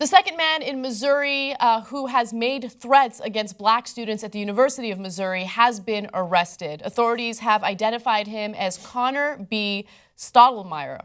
The second man in Missouri who has made threats against black students at the University of Missouri has been arrested. Authorities have identified him as Connor B. Stottlemyre.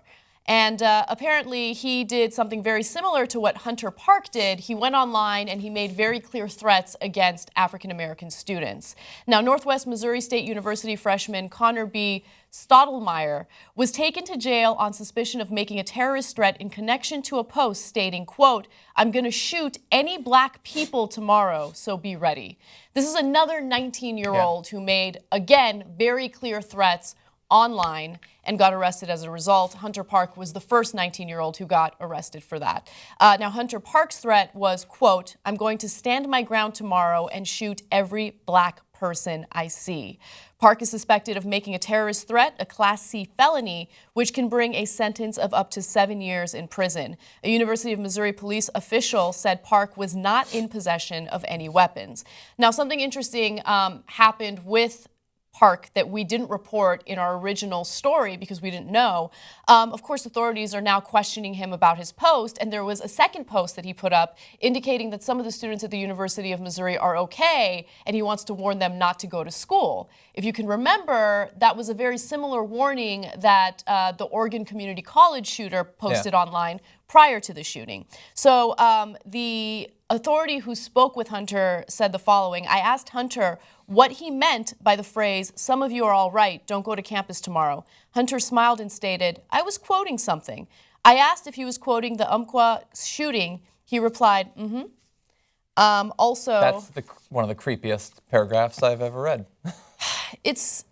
And apparently he did something very similar to what Hunter Park did. He went online and he made very clear threats against African-American students. Now, Northwest Missouri State University freshman Connor B. Stottlemyre was taken to jail on suspicion of making a terrorist threat in connection to a post stating, quote, "I'm going to shoot any black people tomorrow, so be ready." This is another 19-year-old who made, again, very clear threats online and got arrested as a result. Hunter Park was the first 19-year-old who got arrested for that. Now, Hunter Park's threat was, quote, "I'm going to stand my ground tomorrow and shoot every black person I see." Park is suspected of making a terrorist threat, a Class C felony, which can bring a sentence of up to 7 years in prison. A University of Missouri police official said Park was not in possession of any weapons. Now, something interesting happened with Park that we didn't report in our original story because we didn't know. Of course, authorities are now questioning him about his post, and there was a second post that he put up indicating that some of the students at the University of Missouri are okay, and he wants to warn them not to go to school. If you can remember, that was a very similar warning that the Oregon Community College shooter posted online prior to the shooting. So the authority who spoke with Hunter said the following: "I asked Hunter what he meant by the phrase, 'Some of you are all right, don't go to campus tomorrow.' Hunter smiled and stated, 'I was quoting something.' I asked if he was quoting the Umpqua shooting. He replied, also, that's one of the creepiest paragraphs I've ever read. It's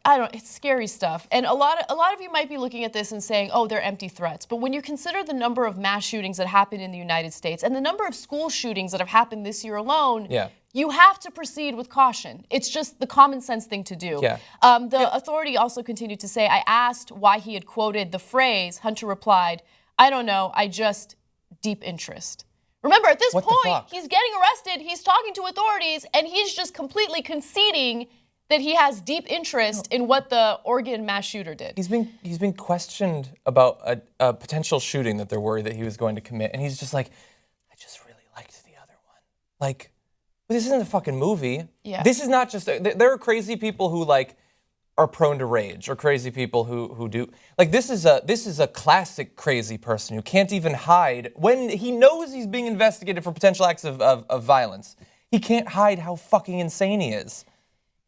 scary stuff. And a lot of you might be looking at this and saying, oh, they're empty threats. But when you consider the number of mass shootings that happen in the United States and the number of school shootings that have happened this year alone, you have to proceed with caution. It's just the common sense thing to do. The authority also continued to say, I asked why he had quoted the phrase. Hunter replied, I don't know, I just deep interest. Remember, at this point, he's getting arrested, he's talking to authorities, and he's just completely conceding that he has deep interest in what the Oregon mass shooter did. He's being questioned about a potential shooting that they're worried that he was going to commit, and he's just like, I just really liked the other one. Like, this isn't a fucking movie. This is not just, there are crazy people who like are prone to rage, or crazy people who do, like this is a classic crazy person who can't even hide when he knows he's being investigated for potential acts of violence. He can't hide how fucking insane he is.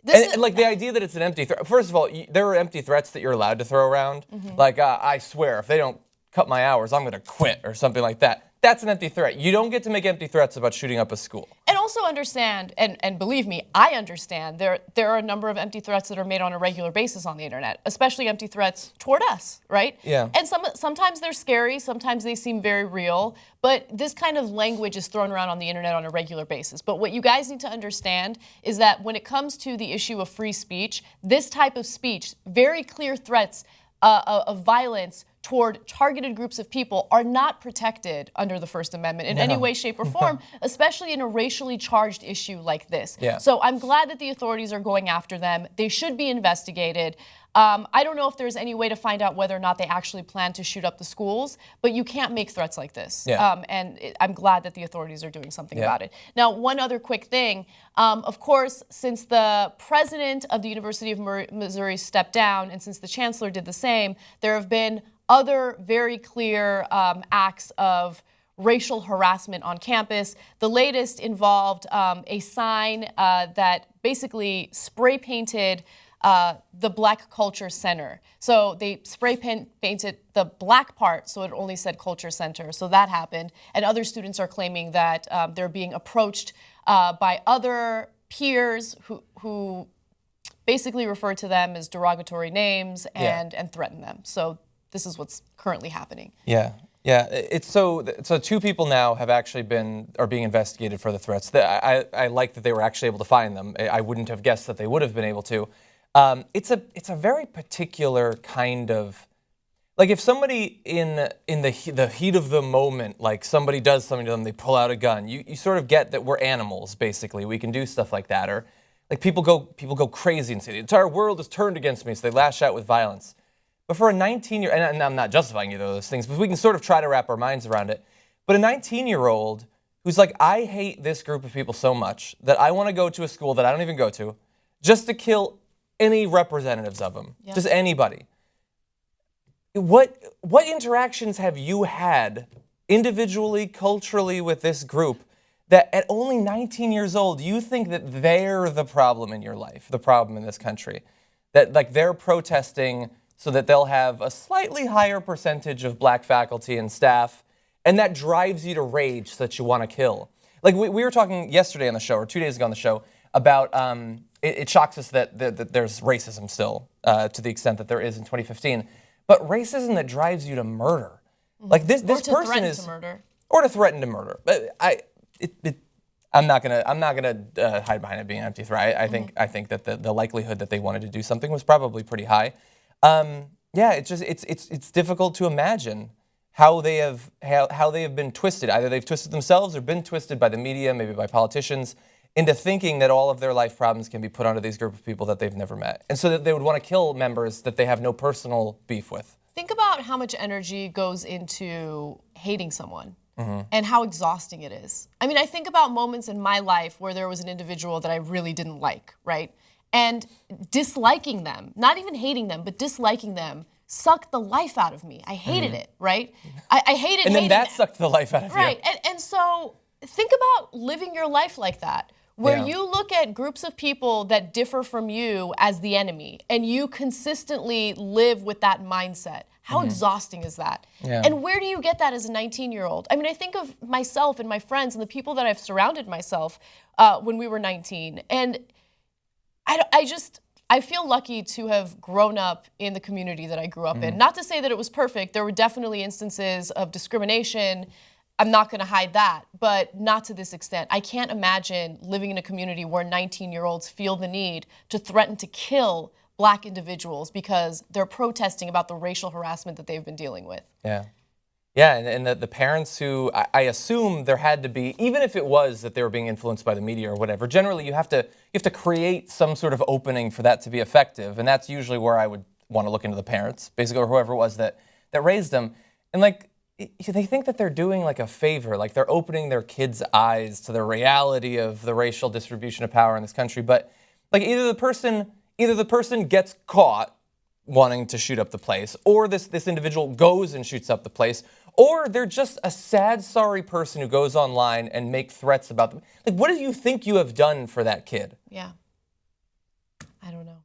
And like the idea that it's an empty threat. First of all, there are empty threats that you're allowed to throw around. Like, I swear, if they don't cut my hours, I'm going to quit or something like that. That's an empty threat. You don't get to make empty threats about shooting up a school. And also understand, and believe me, I understand, there are a number of empty threats that are made on a regular basis on the internet, especially empty threats toward us, right? And sometimes they're scary, sometimes they seem very real, but this kind of language is thrown around on the internet on a regular basis. But what you guys need to understand is that when it comes to the issue of free speech, this type of speech, very clear threats of violence toward targeted groups of people are not protected under the First Amendment in any way, shape, or form, especially in a racially charged issue like this. So I'm glad that the authorities are going after them. They should be investigated. I don't know if there's any way to find out whether or not they actually plan to shoot up the schools, but you can't make threats like this. And I'm glad that the authorities are doing something about it. Now, one other quick thing. Of course, since the president of the University of Missouri stepped down and since the chancellor did the same, there have been other very clear acts of racial harassment on campus. The latest involved a sign that basically spray painted the Black Culture Center. So they spray painted the black part so it only said Culture Center. So that happened. And other students are claiming that they're being approached by other peers who basically refer to them as derogatory names and threaten them. So this is what's currently happening. It's so two people now have actually are being investigated for the threats. I like that they were actually able to find them. I wouldn't have guessed that they would have been able to. It's a very particular kind of, like if somebody in the heat of the moment, like somebody does something to them, they pull out a gun. You sort of get that we're animals, basically. We can do stuff like that, or like people go crazy and say the entire world is turned against me, so they lash out with violence. But for a 19-year, and I'm not justifying either of those things, but we can sort of try to wrap our minds around it. But a 19-year-old who's like, I hate this group of people so much that I want to go to a school that I don't even go to just to kill any representatives of them, just anybody. What interactions have you had individually, culturally with this group that at only 19 years old, you think that they're the problem in your life, the problem in this country? That like they're protesting so that they'll have a slightly higher percentage of black faculty and staff, and that drives you to rage so that you want to kill. Like we were talking yesterday on the show, or 2 days ago on the show, about it shocks us that there's racism still to the extent that there is in 2015, but racism that drives you to murder. Like this person is, to murder. Or to threaten to murder. But I'm not gonna hide behind it being an empty threat. I think that the likelihood that they wanted to do something was probably pretty high. It's difficult to imagine how they have been twisted. Either they've twisted themselves or been twisted by the media, maybe by politicians, into thinking that all of their life problems can be put onto these group of people that they've never met, and so that they would want to kill members that they have no personal beef with. Think about how much energy goes into hating someone and how exhausting it is. I mean, I think about moments in my life where there was an individual that I really didn't like, right? And disliking them, not even hating them, but disliking them, sucked the life out of me. I hated it, right? I hated And then hated that them. sucked the life out of you. Right, and so think about living your life like that, where you look at groups of people that differ from you as the enemy, and you consistently live with that mindset. How exhausting is that? Yeah. And where do you get that as a 19-year-old? I mean, I think of myself and my friends and the people that I've surrounded myself when we were 19, and I feel lucky to have grown up in the community that I grew up in. Not to say that it was perfect. There were definitely instances of discrimination. I'm not going to hide that, but not to this extent. I can't imagine living in a community where 19-year-olds feel the need to threaten to kill black individuals because they're protesting about the racial harassment that they've been dealing with. Yeah. Yeah, and the parents who, I assume there had to be, even if it was that they were being influenced by the media or whatever, generally you have to create some sort of opening for that to be effective, and that's usually where I would want to look into the parents, basically, or whoever it was that raised them. And like, they think that they're doing like a favor, like they're opening their kids' eyes to the reality of the racial distribution of power in this country, but like either the person gets caught wanting to shoot up the place, or this individual goes and shoots up the place, or they're just a sad, sorry person who goes online and make threats about them. Like, what do you think you have done for that kid? Yeah. I don't know.